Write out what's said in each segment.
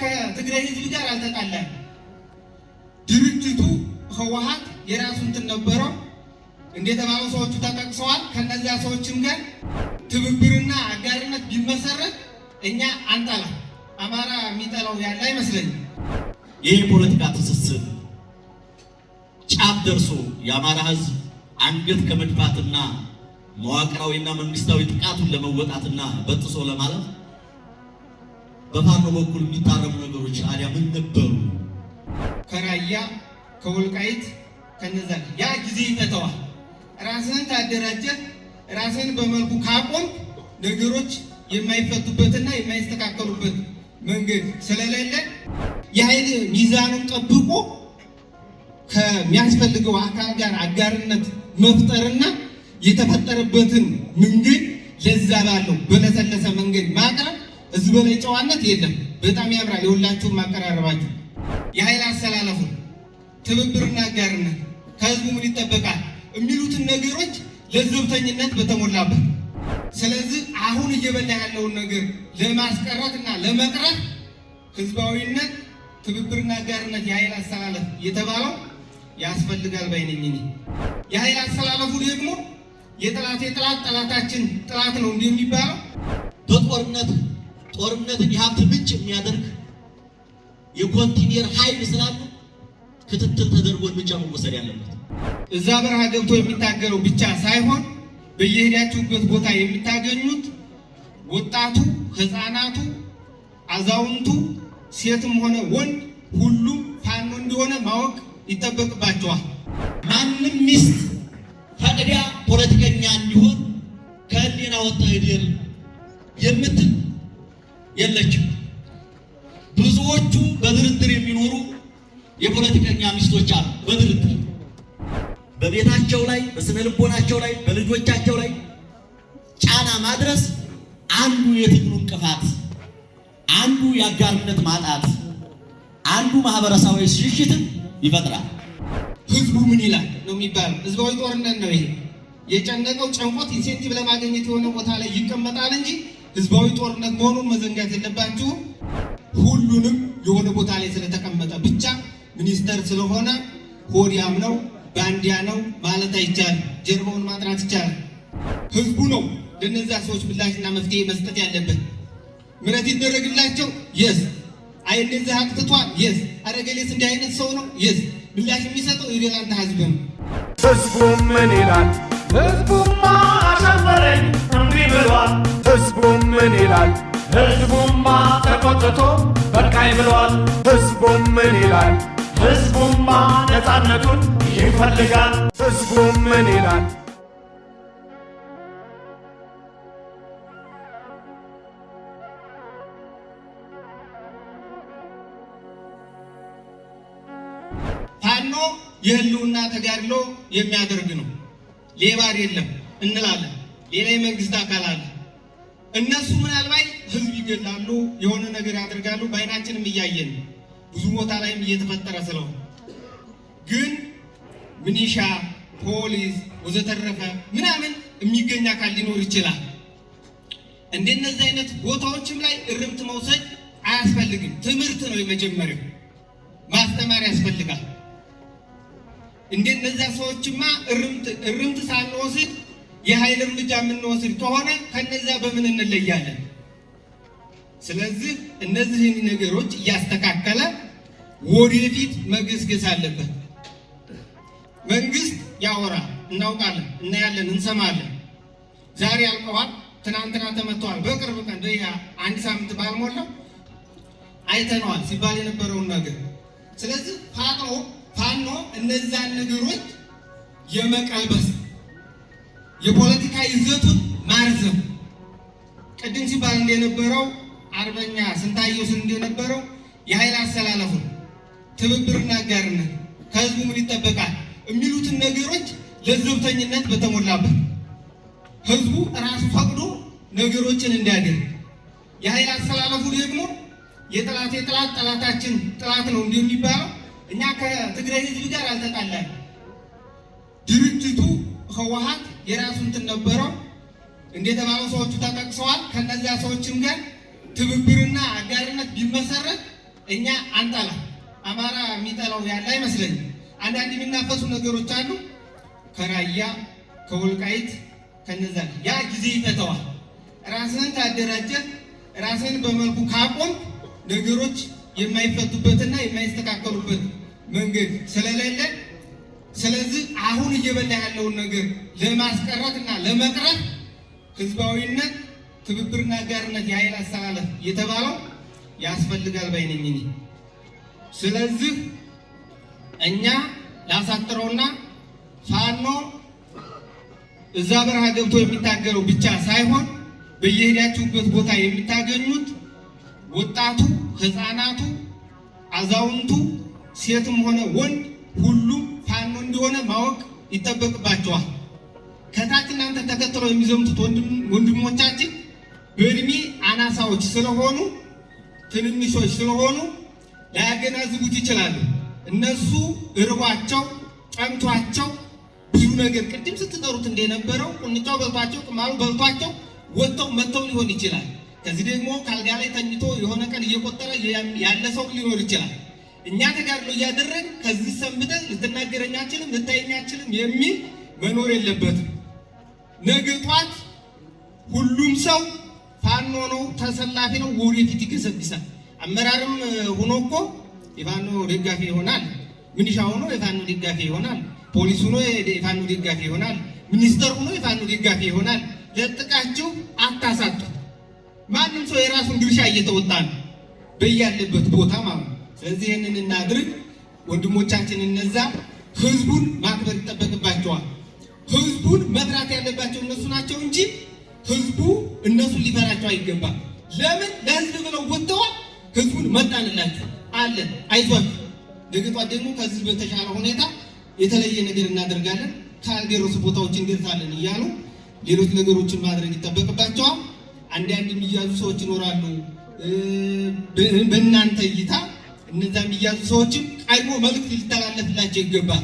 ከትግራይ ህዝብ ጋር አልተጣላንም። ድርጅቱ ህወሓት የራሱን እንትን ነበረው እንደተባለው ሰዎቹ ተጠቅሰዋል። ከነዛ ሰዎችም ጋር ትብብርና አጋርነት ቢመሰረት እኛ አንጠላ። አማራ የሚጠላው ያለ አይመስለኝም። ይህ ፖለቲካ ትስስር ጫፍ ደርሶ የአማራ ህዝብ አንገት ከመድፋትና መዋቅራዊና መንግስታዊ ጥቃቱን ለመወጣትና በጥሶ ለማለፍ በፋኖ በኩል የሚታረሙ ነገሮች አዲያ ምን ነበሩ? ከራያ ከወልቃይት ከነዛ ያ ጊዜ ይፈተዋል። ራስህን ታደራጀህ፣ ራስህን በመልኩ ካቆም ነገሮች የማይፈቱበትና የማይስተካከሉበት መንገድ ስለሌለ የኃይል ሚዛኑን ጠብቆ ከሚያስፈልገው አካል ጋር አጋርነት መፍጠርና የተፈጠረበትን መንገድ ለዛ ባለው በለሰለሰ መንገድ ማቅረብ እዚህ በላይ ጨዋነት የለም። በጣም ያምራል። የሁላችሁም ማቀራረባችሁ የኃይል አሰላለፉ ትብብርና አጋርነት ከህዝቡ ምን ይጠበቃል የሚሉትን ነገሮች ለዘብተኝነት በተሞላበት ስለዚህ አሁን እየበላ ያለውን ነገር ለማስቀረትና ለመቅረፍ ህዝባዊነት ትብብርና አጋርነት የኃይል አሰላለፍ የተባለው ያስፈልጋል ባይነኝ። የኃይል አሰላለፉ ደግሞ የጠላት ጠላታችን ጠላት ነው እንደሚባለው ጦርነትን የሀብት ምንጭ የሚያደርግ የኮንቲኔር ኃይል ስላለ ክትትል ተደርጎ እርምጃ መወሰድ ያለበት እዛ በረሃ ገብቶ የሚታገለው ብቻ ሳይሆን በየሄዳችሁበት ቦታ የሚታገኙት ወጣቱ፣ ህፃናቱ፣ አዛውንቱ፣ ሴትም ሆነ ወንድ ሁሉም ፋኖ እንደሆነ ማወቅ ይጠበቅባቸዋል። ማንም ሚስት ፈቅዳ ፖለቲከኛ እንዲሆን ከህሊና ወጣ ሄደል የምትል የለችም። ብዙዎቹ በድርድር የሚኖሩ የፖለቲከኛ ሚስቶች አሉ። በድርድር በቤታቸው ላይ በስነ ልቦናቸው ላይ በልጆቻቸው ላይ ጫና ማድረስ አንዱ የትግሉ እንቅፋት፣ አንዱ የአጋርነት ማጣት፣ አንዱ ማህበረሰባዊ ሽሽትን ይፈጥራል። ህዝቡ ምን ይላል ነው የሚባለው። ህዝባዊ ጦርነት ነው ይሄ። የጨነቀው ጨንቆት ኢንሴንቲቭ ለማግኘት የሆነ ቦታ ላይ ይቀመጣል እንጂ ህዝባዊ ጦርነት መሆኑን መዘንጋት የለባችሁም። ሁሉንም የሆነ ቦታ ላይ ስለተቀመጠ ብቻ ሚኒስተር ስለሆነ ሆዲያም ነው ባንዲያ ነው ማለት አይቻልም። ጀርባውን ማጥራት ይቻላል። ህዝቡ ነው ለነዛ ሰዎች ምላሽና መፍትሄ መስጠት ያለበት። ምረት ይደረግላቸው የስ አይ እንደዛ አጥቷል የስ አረገሌስ እንዲህ አይነት ሰው ነው የስ ምላሽ የሚሰጠው የሌላንተ ህዝብ ነው። ህዝቡ ምን ይላል? ህዝቡማ አሻፈረኝ እንዲህ ብሏል። ህዝቡ ምን ይላል? ህዝቡማ ተቆጥቶ በቃኝ ብሏል። ህዝቡ ምን ይላል? ህዝቡማ ነፃነቱን ይፈልጋል። ህዝቡ ምን ይላል? ፋኖ የህልውና ተጋድሎ የሚያደርግ ነው። ሌባ አይደለም እንላለን። ሌላ የመንግስት አካል አለ። እነሱ ምናልባት ህዝብ ይገላሉ፣ የሆነ ነገር ያደርጋሉ። በአይናችንም እያየን ብዙ ቦታ ላይም እየተፈጠረ ስለሆነ ግን ሚኒሻ፣ ፖሊስ ወዘተረፈ ምናምን የሚገኝ አካል ሊኖር ይችላል። እንደነዚህ አይነት ቦታዎችም ላይ እርምት መውሰድ አያስፈልግም። ትምህርት ነው የመጀመሪያው፣ ማስተማር ያስፈልጋል። እንደነዛ ሰዎችማ እርምት ሳንወስድ የኃይል እርምጃ የምንወስድ ከሆነ ከነዛ በምን እንለያለን? ስለዚህ እነዚህን ነገሮች እያስተካከለ ወደፊት መገስገስ አለበት። መንግስት ያወራል፣ እናውቃለን፣ እናያለን፣ እንሰማለን። ዛሬ አልቀዋል፣ ትናንትና ተመተዋል። በቅርብ ቀን አንድ ሳምንት ባልሞላው አይተነዋል ሲባል የነበረውን ነገር። ስለዚህ ፋኖ እነዛን ነገሮች የመቀልበስ የፖለቲካ ይዘቱን ማርዘም ቅድም ሲባል እንደነበረው አርበኛ ስንታየው እንደነበረው የኃይል አሰላለፉን ትብብርና አጋርነት ከህዝቡ ምን ይጠበቃል የሚሉትን ነገሮች ለዘብተኝነት በተሞላበት ህዝቡ ራሱ ፈቅዶ ነገሮችን እንዲያደርግ የኃይል አሰላለፉ ደግሞ የጠላት ጠላታችን ጠላት ነው እንደሚባለው እኛ ከትግራይ ህዝብ ጋር አልተጣላንም። ድርጅቱ ህወሓት የራሱ እንትን ነበረው እንደተባለው ሰዎቹ ተጠቅሰዋል። ከነዛ ሰዎችም ጋር ትብብርና አጋርነት ቢመሰረት እኛ አንጠላ አማራ የሚጠላው ያለ አይመስለኝም። አንዳንድ የሚናፈሱ ነገሮች አሉ ከራያ ከወልቃይት ከነዛ ያ ጊዜ ይፈተዋል። ራስህን ታደራጀ ራስህን በመልኩ ካቆም ነገሮች የማይፈቱበትና የማይስተካከሉበት መንገድ ስለሌለ ስለዚህ አሁን እየበላ ያለውን ነገር ለማስቀረትና ለመቅረፍ ህዝባዊነት፣ ትብብርና አጋርነት የኃይል አስተላለፍ የተባለው ያስፈልጋል ባይነኝ። ስለዚህ እኛ ላሳጥረውና ፋኖ እዛ በረሃ ገብቶ የሚታገለው ብቻ ሳይሆን በየሄዳችሁበት ቦታ የሚታገኙት ወጣቱ፣ ህፃናቱ፣ አዛውንቱ፣ ሴትም ሆነ ወንድ ሁሉም ፋኖ እንደሆነ ማወቅ ይጠበቅባቸዋል። ከታች እናንተ ተከትለው የሚዘምቱት ወንድሞቻችን በእድሜ አናሳዎች ስለሆኑ ትንንሾች ስለሆኑ ላያገናዝቡት ይችላሉ። እነሱ እርቧቸው ጠምቷቸው ብዙ ነገር ቅድም ስትጠሩት እንደነበረው ቁንጫው በልቷቸው ቅማሉ በልቷቸው ወጥተው መጥተው ሊሆን ይችላል። ከዚህ ደግሞ ካልጋ ላይ ተኝቶ የሆነ ቀን እየቆጠረ ያለ ሰው ሊኖር ይችላል። እኛ ተጋድሎ እያደረግን ከዚህ ሰንብተን ልትናገረኛችንም ልታየኛችንም የሚል መኖር የለበትም። ነገ ጧት ሁሉም ሰው ፋኖ ነው፣ ተሰላፊ ነው፣ ወደፊት ይገሰግሳል። አመራርም ሆኖ እኮ የፋኖ ደጋፊ ይሆናል። ሚኒሻ ሆኖ የፋኖ ደጋፊ ይሆናል። ፖሊስ ሆኖ የፋኖ ደጋፊ ይሆናል። ሚኒስተር ሆኖ የፋኖ ደጋፊ ይሆናል። ለጥቃችሁ አታሳጡ። ማንም ሰው የራሱን ድርሻ እየተወጣ ነው በያለበት ቦታ ማለት ነው። ስለዚህ ይህንን እናድርግ። ወንድሞቻችን እነዛ ህዝቡን ማክበር ይጠበቅባቸዋል። ህዝቡን መፍራት ያለባቸው እነሱ ናቸው እንጂ ህዝቡ እነሱን ሊፈራቸው አይገባም። ለምን ለህዝብ ብለው ወጥተዋል። ህዝቡን መጣንላችሁ አለን፣ አይዟችሁ፣ ነገ ጧት ደግሞ ከዚህ በተሻለ ሁኔታ የተለየ ነገር እናደርጋለን፣ ካልደረሱ ቦታዎች እንደርሳለን እያሉ ሌሎች ነገሮችን ማድረግ ይጠበቅባቸዋል። አንዳንድ የሚያዙ ሰዎች ይኖራሉ። በእናንተ እይታ እነዛ የሚያዙ ሰዎችም ቀድሞ መልዕክት ሊተላለፍላቸው ይገባል።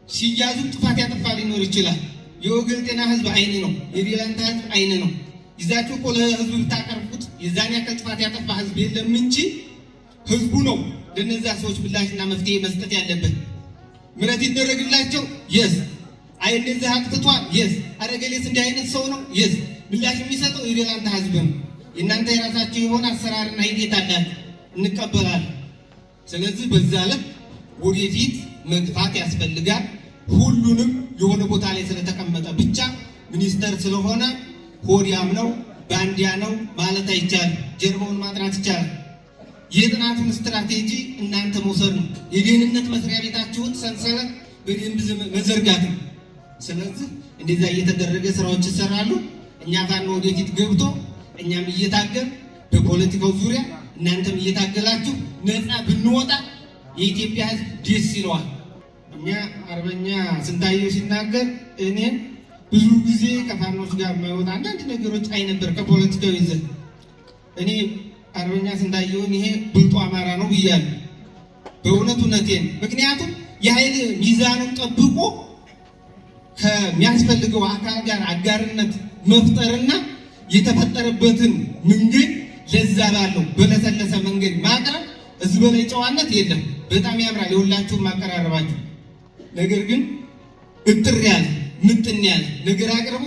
ሲያዙም ጥፋት ያጠፋ ሊኖር ይችላል። የወገን ጤና ህዝብ አይን ነው፣ የሌላንታ ህዝብ አይን ነው። ይዛችሁ እኮ ለህዝቡ ብታቀርቡት የዛን ያክል ጥፋት ያጠፋ ህዝብ የለም እንጂ ህዝቡ ነው ለነዛ ሰዎች ምላሽና መፍትሄ መስጠት ያለበት። ምሕረት ይደረግላቸው የስ አይ እንደዚህ አጥፍቷል የስ አረገሌስ እንዲህ አይነት ሰው ነው የስ ምላሽ የሚሰጠው የሌላንታ ህዝብ ነው። የእናንተ የራሳችሁ የሆነ አሰራርና ሂደት አላችሁ፣ እንቀበላለን። ስለዚህ በዛ ልክ ወደፊት መግፋት ያስፈልጋል። ሁሉንም የሆነ ቦታ ላይ ስለተቀመጠ ብቻ ሚኒስተር ስለሆነ ሆዲያም ነው ባንዲያ ነው ማለት አይቻልም። ጀርባውን ማጥናት ይቻላል። የጥናቱን ስትራቴጂ እናንተ መውሰድ ነው። የደህንነት መስሪያ ቤታችሁን ሰንሰለት በደንብ መዘርጋት ነው። ስለዚህ እንደዛ እየተደረገ ስራዎች ይሰራሉ። እኛ ፋኖ ወደፊት ገብቶ እኛም እየታገል በፖለቲካው ዙሪያ እናንተም እየታገላችሁ ነፃ ብንወጣ የኢትዮጵያ ህዝብ ደስ ይለዋል። እኛ አርበኛ ስንታየው ሲናገር እኔ ብዙ ጊዜ ከፋኖች ጋር የማይወጣ አንዳንድ ነገሮች አይ ነበር ከፖለቲካው ይዘን እኔ አርበኛ ስንታየውን ይሄ ብልጡ አማራ ነው ብያለሁ። በእውነት እውነቴን። ምክንያቱም የኃይል ሚዛኑን ጠብቆ ከሚያስፈልገው አካል ጋር አጋርነት መፍጠርና የተፈጠረበትን መንገድ ለዛ ባለው በለሰለሰ መንገድ ማቅረብ እዚህ በላይ ጨዋነት የለም። በጣም ያምራል የሁላችሁም ማቀራረባችሁ። ነገር ግን እጥር ያለ ምጥን ያለ ነገር አቅርቦ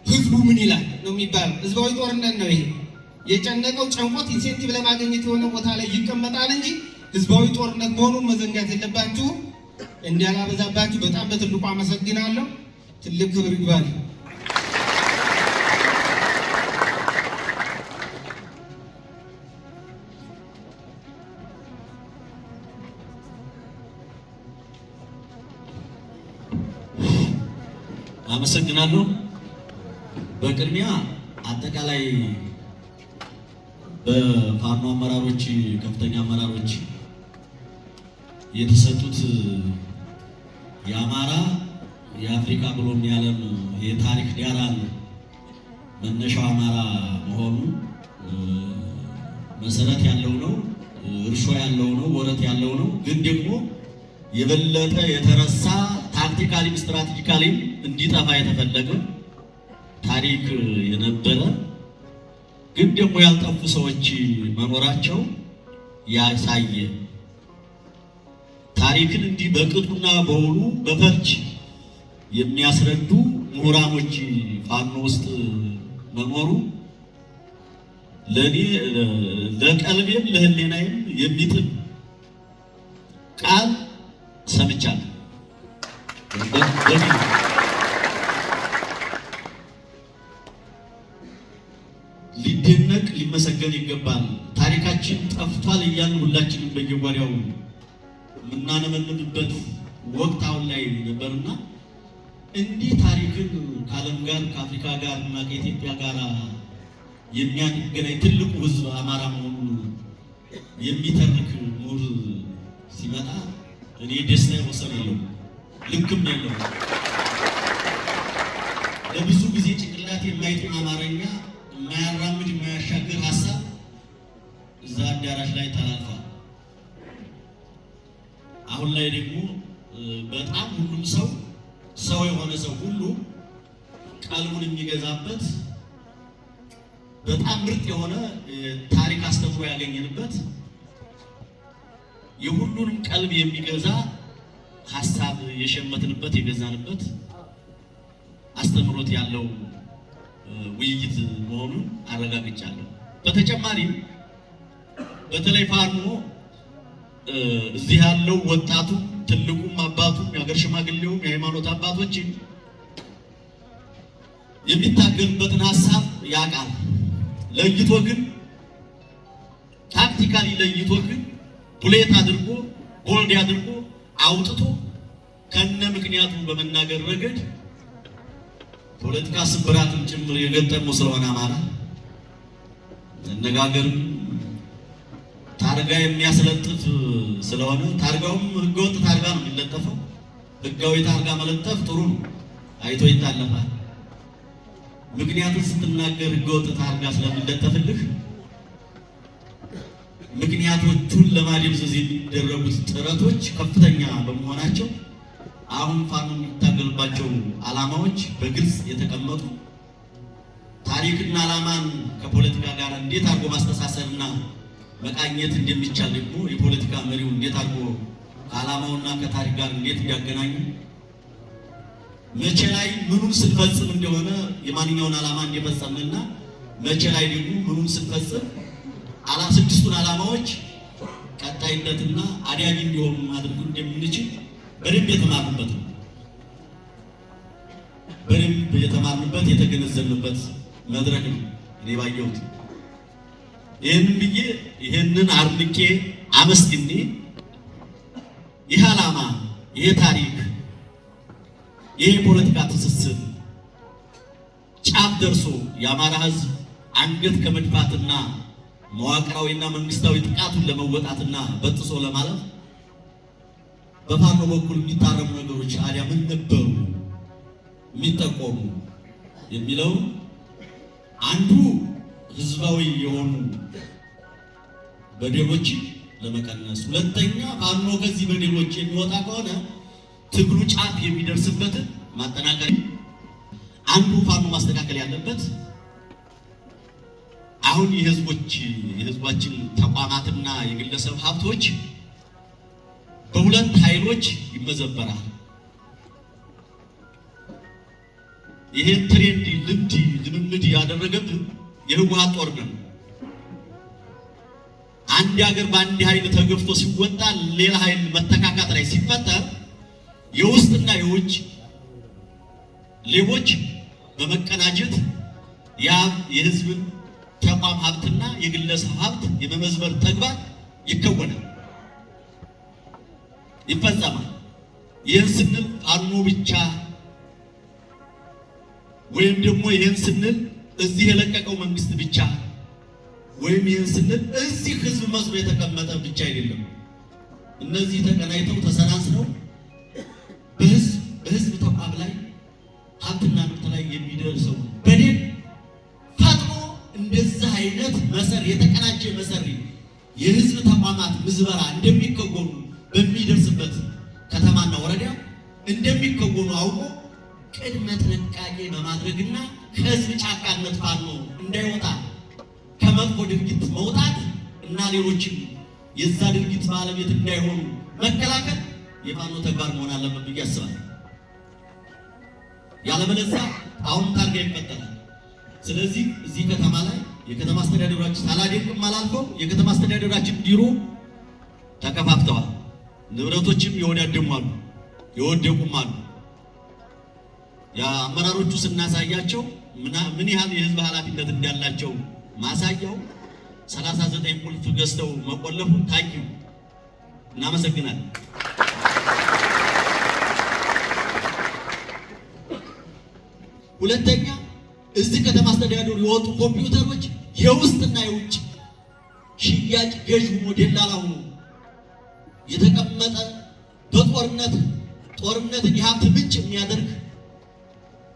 ህዝቡ ምን ይላል ነው የሚባለው። ህዝባዊ ጦርነት ነው ይሄ። የጨነቀው ጨንቆት ኢንሴንቲቭ ለማግኘት የሆነ ቦታ ላይ ይቀመጣል እንጂ ህዝባዊ ጦርነት መሆኑን መዘንጋት የለባችሁ። እንዲያላበዛባችሁ በጣም በትልቁ አመሰግናለሁ። ትልቅ ክብር ይግባል። አመሰግናለሁ። በቅድሚያ አጠቃላይ በፋኖ አመራሮች፣ ከፍተኛ አመራሮች የተሰጡት የአማራ የአፍሪካ ብሎም የዓለም የታሪክ ዳራ መነሻው አማራ መሆኑ መሰረት ያለው ነው፣ እርሾ ያለው ነው፣ ወረት ያለው ነው። ግን ደግሞ የበለጠ የተረሳ ታክቲካሊም ስትራቴጂካሊም እንዲጠፋ የተፈለገ ታሪክ የነበረ ግን ደግሞ ያልጠፉ ሰዎች መኖራቸው ያሳየ ታሪክን እንዲህ በቅጡና በውሉ በፈርጅ የሚያስረዱ ምሁራኖች ፋኖ ውስጥ መኖሩ ለኔ ለቀልቤም ለህሊናዬም የሚጥም ቃል ሰምቻለሁ። ሊደነቅ ሊመሰገን ይገባል። ታሪካችን ጠፍቷል እያልን ሁላችንም በየጓዳው የምናነመንብበት ወቅት አሁን ላይ ነበርና እንዲህ ታሪክን ከዓለም ጋር ከአፍሪካ ጋር እና ከኢትዮጵያ ጋር የሚያገናኝ ትልቁ ህዝብ አማራ መሆኑን የሚተርክ ምሁር ሲመጣ እኔ ደስታ ወሰን የለውም፣ ልክም የለውም። ለብዙ ጊዜ ጭንቅላት የማይጥም አማርኛ የማያራምድ የማያሻግር ሀሳብ እዛ አዳራሽ ላይ ተላልፏል። አሁን ላይ ደግሞ በጣም ሁሉም ሰው የሆነ ሰው ሁሉ ቀልቡን የሚገዛበት በጣም ምርጥ የሆነ ታሪክ አስተምሮ ያገኘንበት የሁሉንም ቀልብ የሚገዛ ሀሳብ የሸመትንበት የገዛንበት አስተምሮት ያለው ውይይት መሆኑን አረጋግጫለሁ። በተጨማሪም በተለይ ፋኖ እዚህ ያለው ወጣቱ ትልቁም አባቱም የሀገር ሽማግሌውም የሃይማኖት አባቶችን የሚታገልበትን ሀሳብ ያውቃል። ለይቶ ግን ታክቲካሊ ለይቶ ግን ፑሌት አድርጎ ቦልድ አድርጎ አውጥቶ ከነ ምክንያቱ በመናገር ረገድ ፖለቲካ ስብራትም ጭምር የገጠመው ስለሆነ አማራ አነጋገርም ታርጋ የሚያስለጥፍ ስለሆነ ታርጋውም ህገወጥ ታርጋ ነው የሚለጠፈው። ህጋዊ ታርጋ መለጠፍ ጥሩ ነው፣ አይቶ ይታለፋል። ምክንያቱም ስትናገር ህገወጥ ታርጋ ስለሚለጠፍልህ ምክንያቶቹን ለማደብዘዝ የሚደረጉት ጥረቶች ከፍተኛ በመሆናቸው አሁን ፋኖ የሚታገልባቸው ዓላማዎች በግልጽ የተቀመጡ ታሪክና ዓላማን ከፖለቲካ ጋር እንዴት አድርጎ ማስተሳሰርና መቃኘት እንደሚቻል ደግሞ የፖለቲካ መሪው እንዴት አድርጎ ከዓላማውና ከታሪክ ጋር እንዴት እንዲያገናኙ መቼ ላይ ምኑን ስንፈጽም እንደሆነ የማንኛውን ዓላማ እንደፈጸምንና መቼ ላይ ደግሞ ምኑን ስንፈጽም ስድስቱን ዓላማዎች ቀጣይነትና አዳጊ እንዲሆኑ ማድረግ እንደምንችል በደንብ የተማርንበት ነው። በደንብ የተማርንበት የተገነዘብንበት መድረክ ነው እኔ ባየሁት። ይህንን ብዬ ይህንን አርንቄ አመስግኔ ይህ ዓላማ ይህ ታሪክ ይህ የፖለቲካ ትስስር ጫፍ ደርሶ የአማራ ሕዝብ አንገት ከመድፋትና መዋቅራዊና መንግስታዊ ጥቃቱን ለመወጣትና በጥሶ ለማለፍ በፋኖ በኩል የሚታረሙ ነገሮች አዲያ ምን ነበሩ የሚጠቆሙ የሚለው አንዱ ህዝባዊ የሆኑ በደሎች ለመቀነስ፣ ሁለተኛ ፋኖ ከዚህ በደሎች የሚወጣ ከሆነ ትግሉ ጫፍ የሚደርስበትን ማጠናከር። አንዱ ፋኖ ማስተካከል ያለበት አሁን የህዝባችን ተቋማትና የግለሰብ ሀብቶች በሁለት ኃይሎች ይመዘበራል። ይሄን ትሬንድ ልምምድ ያደረገብን የህወሓት ጦርነት ነው። አንድ ሀገር በአንድ ኃይል ተገፍቶ ሲወጣ ሌላ ኃይል መተካካት ላይ ሲፈጠር የውስጥና የውጭ ሌቦች በመቀናጀት የህዝብን ተቋም ሀብትና የግለሰብ ሀብት የመመዝበር ተግባር ይከወናል፣ ይፈጸማል። ይህን ስንል ፋኖ ብቻ ወይም ደግሞ ይህን ስንል እዚህ የለቀቀው መንግስት ብቻ ወይም ይህን ስንል እዚህ ህዝብ መስሎ የተቀመጠ ብቻ አይደለም። እነዚህ ተቀናይተው ተሰናስነው በህዝብ ተቋም ላይ ሀብትና ንብረት ላይ የሚደርሰው በደል ፈጥኖ እንደዚህ አይነት የተቀናጀ መሰሪ የህዝብ ተቋማት ምዝበራ እንደሚከወኑ በሚደርስበት ከተማና ወረዳ እንደሚከወኑ አውቆ ቅድመ ጥንቃቄ በማድረግና ከህዝብ ጫካነት ፋኖ እንዳይወጣ ከመጥፎ ድርጊት መውጣት እና ሌሎችም የዛ ድርጊት ባለቤት እንዳይሆኑ መከላከል የፋኖ ተግባር መሆን አለበት ብዬ አስባለሁ። ያለበለዚያ አሁን ታርጋ ይፈጠራል። ስለዚህ እዚህ ከተማ ላይ የከተማ አስተዳደራችን አላደንቅም አላልፈው የከተማ አስተዳደራችን ቢሮ ተከፋፍተዋል። ንብረቶችም የወዳደሙ አሉ፣ የወደቁም አሉ። የአመራሮቹ ስናሳያቸው ምን ያህል የህዝብ ኃላፊነት እንዳላቸው ማሳያው 39 ቁልፍ ገዝተው መቆለፉን ታቂው እናመሰግናለን። ሁለተኛ እዚህ ከተማ አስተዳደሩ የወጡ ኮምፒውተሮች የውስጥና የውጭ ሽያጭ ገዥ ሞዴላላ ሆኖ የተቀመጠ ጦርነትን የሀብት ምንጭ የሚያደርግ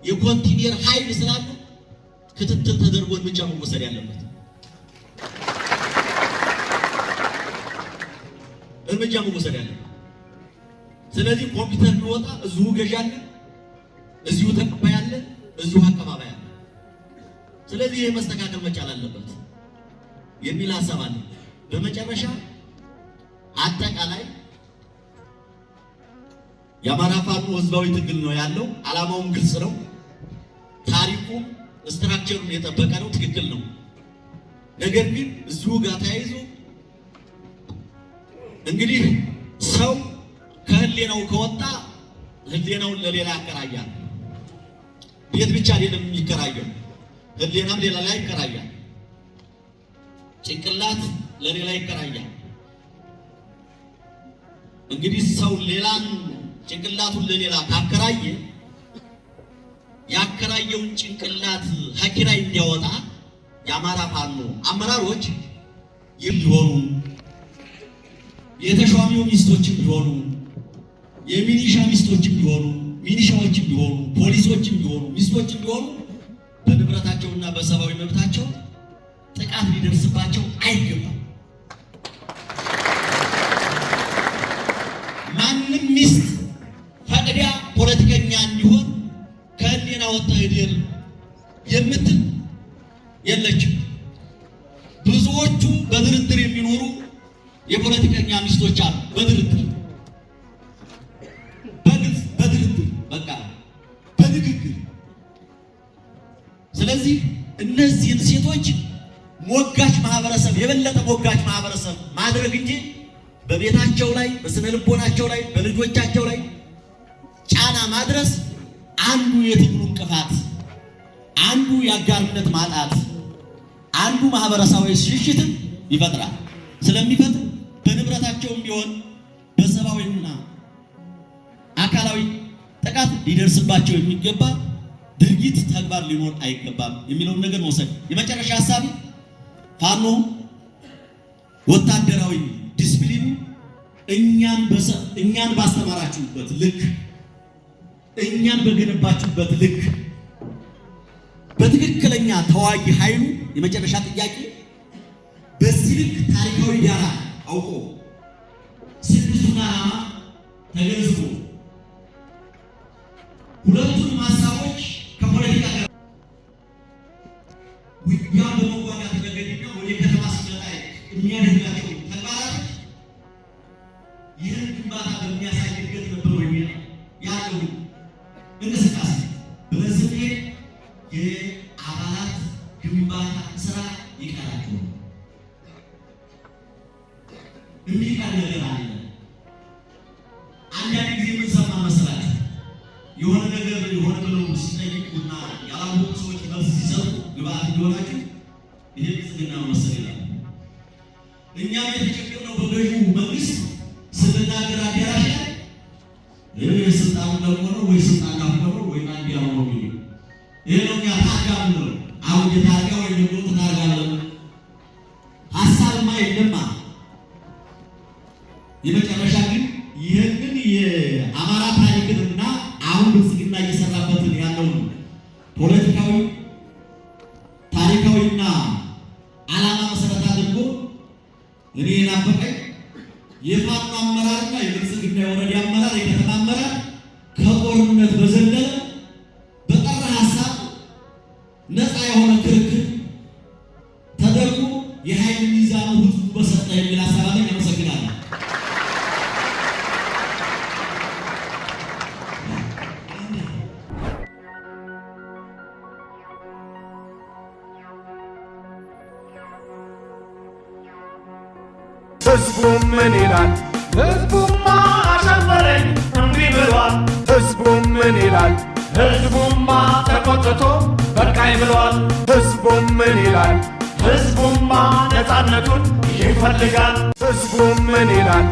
የኮንቲኔር ኃይል ስላለ ክትትል ተደርጎ እርምጃ መወሰድ ያለበት እርምጃ መወሰድ ያለበት። ስለዚህ ኮምፒውተር ቢወጣ እዚሁ ገዥ አለ፣ እዚሁ ተቀባይ አለ፣ እዚሁ አቀባባይ አለ። ስለዚህ ይሄ መስተካከል መቻል አለበት የሚል ሀሳብ አለ። በመጨረሻ አጠቃላይ የአማራ ፋኖ ህዝባዊ ትግል ነው ያለው። ዓላማውም ግልጽ ነው። ታሪኩም ስትራክቸሩን የጠበቀ ነው። ትክክል ነው። ነገር ግን እዚሁ ጋር ተያይዞ እንግዲህ ሰው ከህሊናው ከወጣ ህሊናውን ለሌላ ያከራያል። ቤት ብቻ አይደለም የሚከራየው፣ ህሊናም ሌላ ላይ ይከራያል። ጭንቅላት ለሌላ ይከራያል። እንግዲህ ሰው ሌላን ጭንቅላቱን ለሌላ ካከራየ ያከራየውን ጭንቅላት ሀኪራይ እንዲያወጣ የአማራ ፋኖ አመራሮች የሚሆኑ የተሿሚው ሚስቶችም ቢሆኑ የሚኒሻ ሚስቶችም ቢሆኑ ሚኒሻዎችም ቢሆኑ ፖሊሶችም ቢሆኑ ሚስቶችም ቢሆኑ በንብረታቸውና በሰብአዊ መብታቸው ጥቃት ሊደርስባቸው አይገባም። ማንም ሚስት ፈቅዳ ፖለቲከኛ እንዲሆን ከህሊና ወጣ ሄደል የምትል የለችም። ብዙዎቹ በድርድር የሚኖሩ የፖለቲከኛ ሚስቶች አሉ። በድርድር በድርድር በቃ በንግግር። ስለዚህ እነዚህን ሴቶች ሞጋች ማህበረሰብ የበለጠ ሞጋች ማህበረሰብ ማድረግ እንጂ በቤታቸው ላይ በስነ ልቦናቸው ላይ በልጆቻቸው ላይ ጫና ማድረስ አንዱ የትግሉ እንቅፋት፣ አንዱ የአጋርነት ማጣት፣ አንዱ ማህበረሰባዊ ሽሽትን ይፈጥራል። ስለሚፈጥር በንብረታቸውም ቢሆን በሰብአዊና አካላዊ ጥቃት ሊደርስባቸው የሚገባ ድርጊት ተግባር ሊኖር አይገባም የሚለውን ነገር መውሰድ። የመጨረሻ ሐሳቢ ፋኖ ወታደራዊ ዲስፕሊኑ እኛን ባስተማራችሁበት ልክ እኛን በገነባችሁበት ልክ በትክክለኛ ተዋጊ ኃይሉ የመጨረሻ ጥያቄ በዚህ ልክ ታሪካዊ ዳራ አውቆ ስድስቱን ዓላማ ተገንዝቦ ሁለቱን ሀሳቦች ከፖለቲካ ጋር ውጊያ በመዋጋት ረገድና ወደ ከተማ ሲመጣ የሚያደርጋቸው ተግባራት ይህን ግንባታ በሚያሳይ እድገት ነበሩ ያለው እንቅስቃሴ በዚህ የአባላት ግንባታ ስራ ይቀራቸዋል። የሚቀር ነገር አለ። አንዳንድ ጊዜ የምንሰማ መስራት የሆነ ነገር የሆነ ብለው ሲጠይቁና ያላወቁ ሰዎች መልስ ሲሰጡ ግብአት እንዲሆናቸው ይሄ ብልጽግና መሰል ይላል። እኛም የተቸገርነው በገዢው መንግስት ስንናገር አዳራሽ ላይ ይህ ስልጣኑ ደግሞ ነው ወይ ስልጣን ካፍ ነው ወይ አንድ ያው ነው የሚሉ ይሄ ነው እኛ ታጋም ነው። አሁን የታጋ ወይ ደግሞ ተናጋለን ሀሳብማ የለማ። የመጨረሻ ግን ይህንን የአማራ ታሪክንና አሁን ብልጽግና እየሰራበትን ያለውን ፖለቲካዊ ታሪካዊና ዓላማ መሰረት አድርጎ እኔ ናፈቀኝ የፋኖ አመራርና የብልጽግና የወረዳ አመራር የከተማ አመራር ከጦርነት በዘለለ በጠራ ሀሳብ ነፃ የሆነ ክርክር ተደርጎ የኃይል ሚዛኑ ህዝቡ በሰጠ የሚል ሀሳብ አለኝ። ሕዝቡም ምን ይላል? ሕዝቡማ አሻፈረኝ እምቢ ብሏል። ሕዝቡም ምን ይላል? ሕዝቡማ ተቆጥቶ በቃኝ ብሏል። ሕዝቡም ምን ይላል? ሕዝቡማ ነፃነቱን ይፈልጋል። ሕዝቡም ምን ይላል?